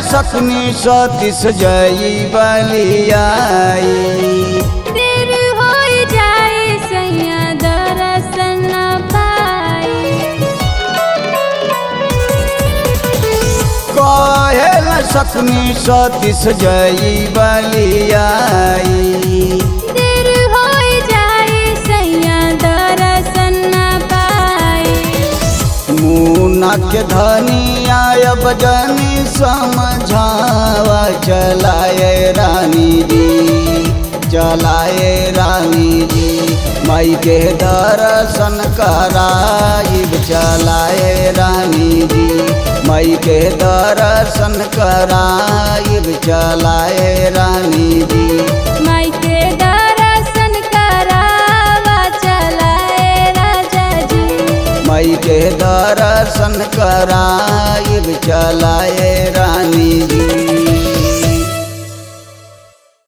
सकनी सतीश जई बलियाई। देर हो जाए सैया दर्शन न पाई। कहेला सकनी सतीश जई बलियाई। देर हो जाए सैया दर्शन न पाई। मुना के धनिया अब जनी समझावा चलाए रानी जी, चलाए रानी जी। माई के दर्शन कराइब चलाए रानी जी, माई के दर्शन कराइब चलाए रानी जी। माई के दर्शन करावा चलाए राजा जी। माई के दर्शन कराइब चलाए